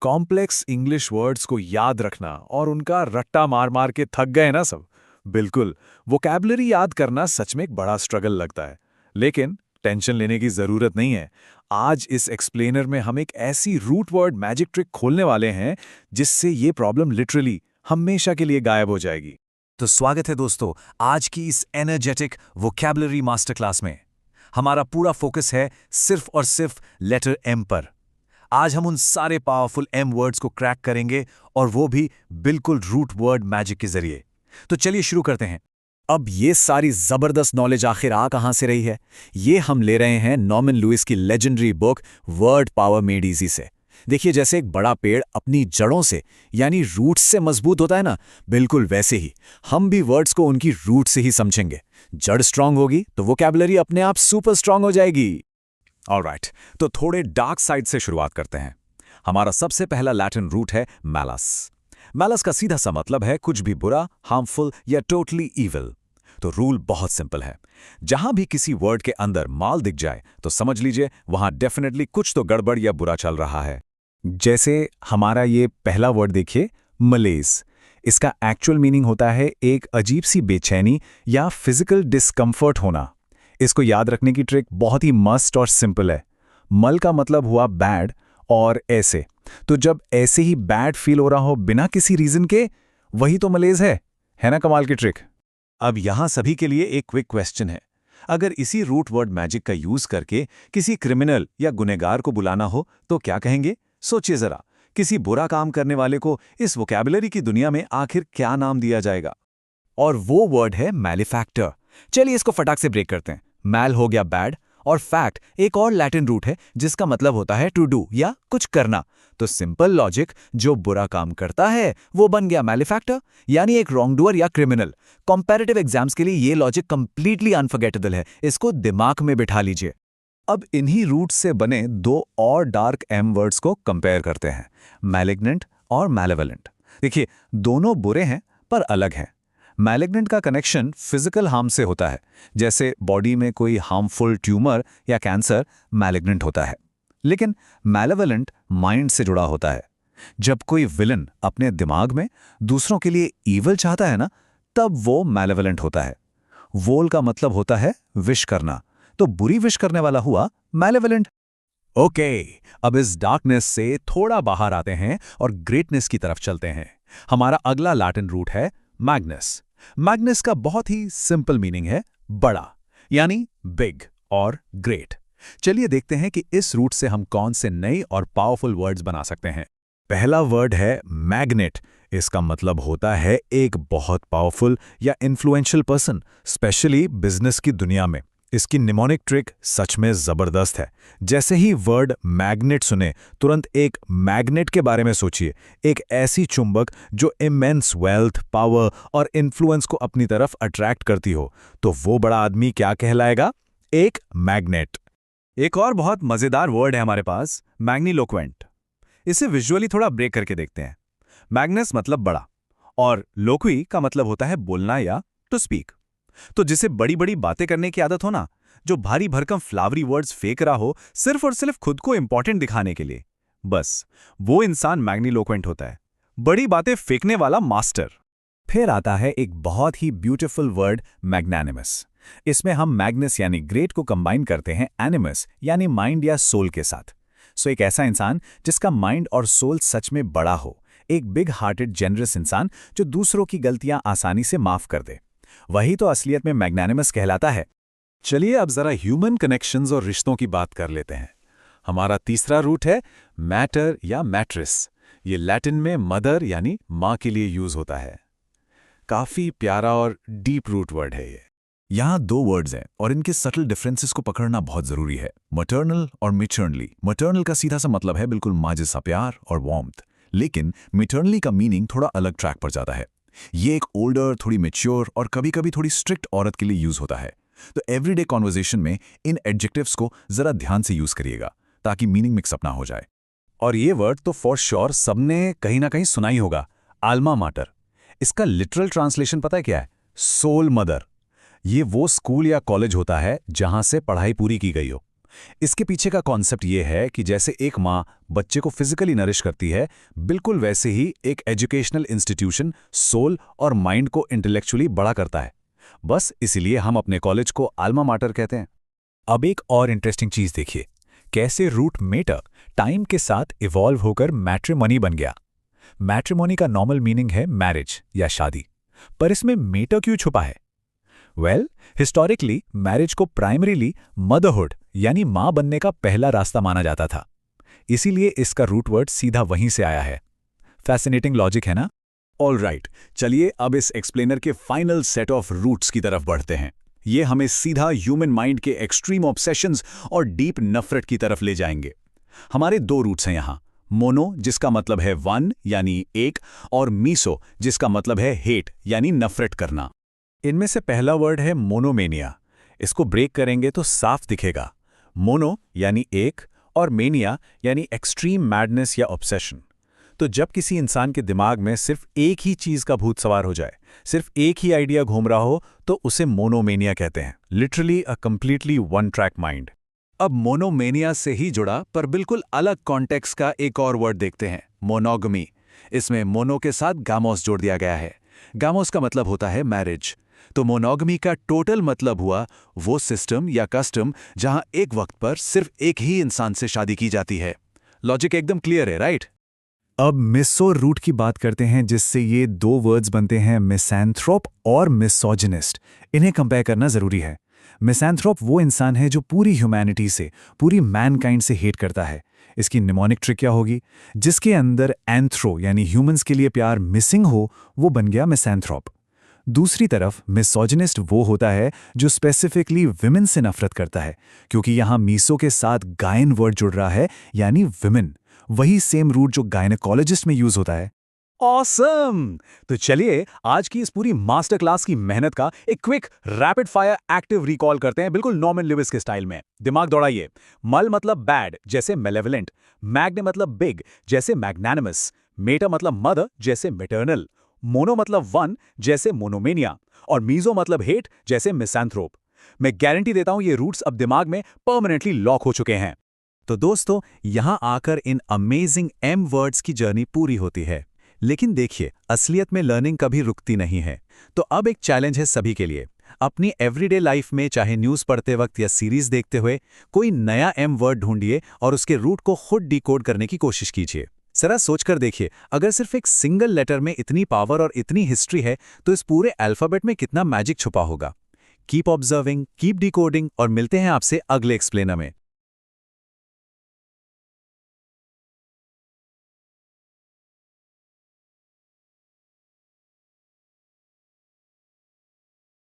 Complex English words को याद रखना और उनका रट्टा मार मार के थक गए ना सब। बिल्कुल, वोकैबुलरी याद करना सच में एक बड़ा स्ट्रगल लगता है। लेकिन टेंशन लेने की जरूरत नहीं है। आज इस एक्सप्लेनर में हम एक ऐसी रूट वर्ड मैजिक ट्रिक खोलने वाले हैं जिससे ये प्रॉब्लम लिटरली हमेशा के लिए गायब हो जाएगी। तो स्वागत है दोस्तों आज की इस एनर्जेटिक वोकैबुलरी मास्टर क्लास में। हमारा पूरा फोकस है सिर्फ और सिर्फ लेटर एम पर। आज हम उन सारे पावरफुल एम वर्ड्स को क्रैक करेंगे और वो भी बिल्कुल रूट वर्ड मैजिक के जरिए। तो चलिए शुरू करते हैं। अब ये सारी जबरदस्त नॉलेज आखिर आ कहां से रही है? ये हम ले रहे हैं नॉर्मन लुइस की legendary book word power made easy से। देखिए, जैसे एक बड़ा पेड़ अपनी जड़ों से यानी रूट्स से मजबूत होता है ना, बिल्कुल वैसे ही हम भी वर्ड्स को उनकी रूट से ही समझेंगे। जड़ स्ट्रांग होगी तो वोकैबुलरी अपने आप सुपर स्ट्रांग हो जाएगी। ऑलराइट, तो थोड़े डार्क साइड से शुरुआत करते हैं। हमारा सबसे पहला लैटिन रूट है मैलस। मैलस का सीधा सा मतलब है कुछ भी बुरा, हार्मफुल या टोटली ईविल। तो रूल बहुत सिंपल है, जहां भी किसी वर्ड के अंदर माल दिख जाए तो समझ लीजिए वहां डेफिनेटली कुछ तो गड़बड़ या बुरा चल रहा है। जैसे हमारा ये पहला वर्ड देखिए, मलेज। इसका एक्चुअल मीनिंग होता है एक अजीब सी बेचैनी या फिजिकल डिस्कम्फर्ट होना। इसको याद रखने की ट्रिक बहुत ही मस्त और सिंपल है। मल का मतलब हुआ बैड और ऐसे, तो जब ऐसे ही बैड फील हो रहा हो बिना किसी रीजन के, वही तो मलेज है ना कमाल की ट्रिक। अब यहां सभी के लिए एक क्विक क्वेश्चन है। अगर इसी रूट वर्ड मैजिक का यूज करके किसी क्रिमिनल या गुनहगार को बुलाना हो तो क्या कहेंगे? सोचिए जरा, किसी बुरा काम करने वाले को इस वोकैबुलरी की दुनिया में आखिर क्या नाम दिया जाएगा? और वो वर्ड है मैलिफैक्टर। चलिए इसको फटाक से ब्रेक करते हैं। मैल हो गया बैड और फैक्ट एक और लैटिन रूट है जिसका मतलब होता है टू डू या कुछ करना। तो सिंपल लॉजिक, जो बुरा काम करता है वो बन गया मैलिफैक्टर, यानी एक रॉन्गडूअर या क्रिमिनल। कॉम्पैरेटिव एग्जाम्स के लिए ये लॉजिक कंप्लीटली अनफॉरगेटेबल है, इसको दिमाग में बिठा लीजिए। अब इन्हीं रूट से बने दो और डार्क एम वर्ड्स को कंपेयर करते हैं, मैलिग्नेंट और मैलेवलेंट। देखिए, दोनों बुरे हैं पर अलग हैं। मैलिग्नेंट का कनेक्शन फिजिकल हार्म से होता है, जैसे बॉडी में कोई हार्मफुल ट्यूमर या कैंसर मैलिग्नेंट होता है। लेकिन मैलेवलेंट माइंड से जुड़ा होता है। जब कोई विलन अपने दिमाग में दूसरों के लिए ईविल चाहता है ना, तब वो मैलेवलेंट होता है। वोल का मतलब होता है विश करना, तो बुरी विश करने वाला हुआ मैलेवलेंट। ओके, अब इस डार्कनेस से थोड़ा बाहर आते हैं और ग्रेटनेस की तरफ चलते हैं। हमारा अगला लैटिन रूट है मैग्नस। मैग्नस का बहुत ही सिंपल मीनिंग है बड़ा, यानी बिग और ग्रेट। चलिए देखते हैं कि इस रूट से हम कौन से नए और पावरफुल वर्ड्स बना सकते हैं। पहला वर्ड है मैग्नेट। इसका मतलब होता है एक बहुत पावरफुल या इन्फ्लुएंशियल पर्सन, स्पेशली बिजनेस की दुनिया में। इसकी निमोनिक ट्रिक सच में जबरदस्त है। जैसे ही वर्ड मैग्नेट सुने, तुरंत एक मैग्नेट के बारे में सोचिए, एक ऐसी चुंबक जो इमेंस वेल्थ, पावर और इन्फ्लुएंस को अपनी तरफ अट्रैक्ट करती हो। तो वो बड़ा आदमी क्या कहलाएगा? एक मैग्नेट। एक और बहुत मजेदार वर्ड है हमारे पास, मैग्नीलोक्वेंट। इसे विजुअली थोड़ा ब्रेक करके देखते हैं। मैग्नस मतलब बड़ा और लोक्वी का मतलब होता है बोलना या टू स्पीक। तो जिसे बड़ी बड़ी बातें करने की आदत हो ना, जो भारी भरकम फ्लावरी वर्ड्स फेंक रहा हो सिर्फ और सिर्फ खुद को इंपॉर्टेंट दिखाने के लिए, बस वो इंसान मैग्नीलोक्वेंट होता है, बड़ी बातें फेंकने वाला मास्टर। फिर आता है एक बहुत ही ब्यूटीफुल वर्ड, मैग्नानिमस। इसमें हम मैग्नस यानी ग्रेट को कंबाइन करते हैं एनिमस यानी माइंड या सोल के साथ। सो एक ऐसा इंसान जिसका माइंड और सोल सच में बड़ा हो, एक बिग हार्टेड जेनरस इंसान जो दूसरों की गलतियां आसानी से माफ कर दे, वही तो असलियत में मैग्नानिमस कहलाता है। चलिए अब जरा ह्यूमन कनेक्शंस और रिश्तों की बात कर लेते हैं। हमारा तीसरा रूट है मैटर या मैट्रिस। ये लैटिन में मदर यानी माँ के लिए यूज होता है। काफी प्यारा और डीप रूट वर्ड है ये। यहाँ दो वर्ड्स हैं और इनके सटल डिफरेंसेस को पकड़ना बहुत जरूरी है, मटर्नल और मिटर्नली। मटर्नल का सीधा सा मतलब है बिल्कुल माँ जैसा प्यार और वार्मथ, लेकिन मिटर्नली का मीनिंग थोड़ा अलग ट्रैक पर जाता है। ये एक ओल्डर, थोड़ी मैच्योर और कभी कभी थोड़ी स्ट्रिक्ट औरत के लिए यूज होता है। तो एवरीडे कॉन्वर्सेशन में इन एडजेक्टिव्स को जरा ध्यान से यूज करिएगा ताकि मीनिंग मिक्सअप ना हो जाए। और ये वर्ड तो फॉर श्योर सबने कहीं ना कहीं सुना ही होगा, आल्मा माटर। इसका लिटरल ट्रांसलेशन पता है क्या है? Soul mother. ये वो स्कूल या कॉलेज होता है जहां से पढ़ाई पूरी की गई हो। इसके पीछे का कॉन्सेप्ट ये है कि जैसे एक माँ बच्चे को फिजिकली नरिश करती है, बिल्कुल वैसे ही एक एजुकेशनल इंस्टीट्यूशन सोल और माइंड को इंटेलेक्चुअली बड़ा करता है। बस इसीलिए हम अपने कॉलेज को आल्मा माटर कहते हैं। अब एक और इंटरेस्टिंग चीज देखिए, कैसे रूट मेटर टाइम के साथ इवॉल्व होकर मैट्रिमोनी बन गया। मैट्रिमोनी का नॉर्मल मीनिंग है मैरिज या शादी, पर इसमें मेटर क्यों छुपा है? हिस्टोरिकली मैरिज को प्राइमरीली मदरहुड यानी मां बनने का पहला रास्ता माना जाता था, इसीलिए इसका रूट वर्ड सीधा वहीं से आया है। फैसिनेटिंग लॉजिक है ना? ऑलराइट, चलिए अब इस एक्सप्लेनर के फाइनल सेट ऑफ रूट्स की तरफ बढ़ते हैं। ये हमें सीधा ह्यूमन माइंड के एक्सट्रीम ऑब्सेशंस और डीप नफरत की तरफ ले जाएंगे। हमारे दो रूट्स हैं यहाँ, मोनो जिसका मतलब है वन यानी एक, और मीसो जिसका मतलब है हेट यानी नफरत करना। इनमें से पहला वर्ड है मोनोमेनिया। इसको ब्रेक करेंगे तो साफ दिखेगा, मोनो यानी एक और मेनिया यानी एक्सट्रीम मैडनेस या ऑब्सेशन। तो जब किसी इंसान के दिमाग में सिर्फ एक ही चीज का भूत सवार हो जाए, सिर्फ एक ही आइडिया घूम रहा हो, तो उसे मोनोमेनिया कहते हैं। Literally a completely one track mind. अब मोनोमेनिया से ही जुड़ा पर बिल्कुल अलग कॉन्टेक्स्ट का एक और वर्ड देखते हैं, मोनोगमी। इसमें मोनो के साथ गामोस जोड़ दिया गया है। गामोस का मतलब होता है मैरिज। तो मोनोगमी का टोटल मतलब हुआ वो सिस्टम या कस्टम जहां एक वक्त पर सिर्फ एक ही इंसान से शादी की जाती है। लॉजिक एकदम क्लियर है, राइट? अब मिसो रूट की बात करते हैं, जिससे ये दो वर्ड्स बनते हैं, मिसैंथ्रोप और मिसोजिनिस्ट। इन्हें कंपेयर करना जरूरी है। मिसैंथ्रोप वो इंसान है जो पूरी ह्यूमैनिटी से, पूरी मैनकाइंड से हेट करता है। इसकी निमोनिक ट्रिक क्या होगी? जिसके अंदर एंथ्रो यानी ह्यूमंस के लिए प्यार मिसिंग हो, वो बन गया मिसैंथ्रोप। दूसरी तरफ मिसोजिनिस्ट वो होता है जो स्पेसिफिकली विमेन से नफरत करता है, क्योंकि यहां मीसो के साथ गायन वर्ड जुड़ रहा है यानी विमेन, वही सेम रूट जो गायनेकोलॉजिस्ट में यूज होता है। ऑसम! तो चलिए आज की इस पूरी मास्टर क्लास की मेहनत का एक quick rapid fire active recall करते हैं, बिल्कुल नॉर्मन लिविस के स्टाइल में। दिमाग दौड़ाइए। मल मतलब बैड जैसे मेलेवलेंट, मैग्ने मतलब बिग जैसे मैग्नानिमस, मेटा मतलब मदर जैसे मेटर्नल, मोनो मतलब वन जैसे मोनोमेनिया, और मीजो मतलब हेट जैसे मिसैंथ्रोप। मैं गारंटी देता हूं ये रूट्स अब दिमाग में परमानेंटली लॉक हो चुके हैं। तो दोस्तों, यहां आकर इन अमेजिंग एम वर्ड्स की जर्नी पूरी होती है। लेकिन देखिए, असलियत में लर्निंग कभी रुकती नहीं है। तो अब एक चैलेंज है सभी के लिए। अपनी एवरीडे लाइफ में, चाहे न्यूज़ पढ़ते वक्त या सीरीज देखते हुए, कोई नया एम वर्ड ढूंढिए और उसके रूट को खुद डिकोड करने की कोशिश कीजिए। जरा सोचकर देखिए, अगर सिर्फ एक सिंगल लेटर में इतनी पावर और इतनी हिस्ट्री है, तो इस पूरे अल्फाबेट में कितना मैजिक छुपा होगा। कीप ऑब्जर्विंग, कीप डिकोडिंग, और मिलते हैं आपसे अगले एक्सप्लेनर में।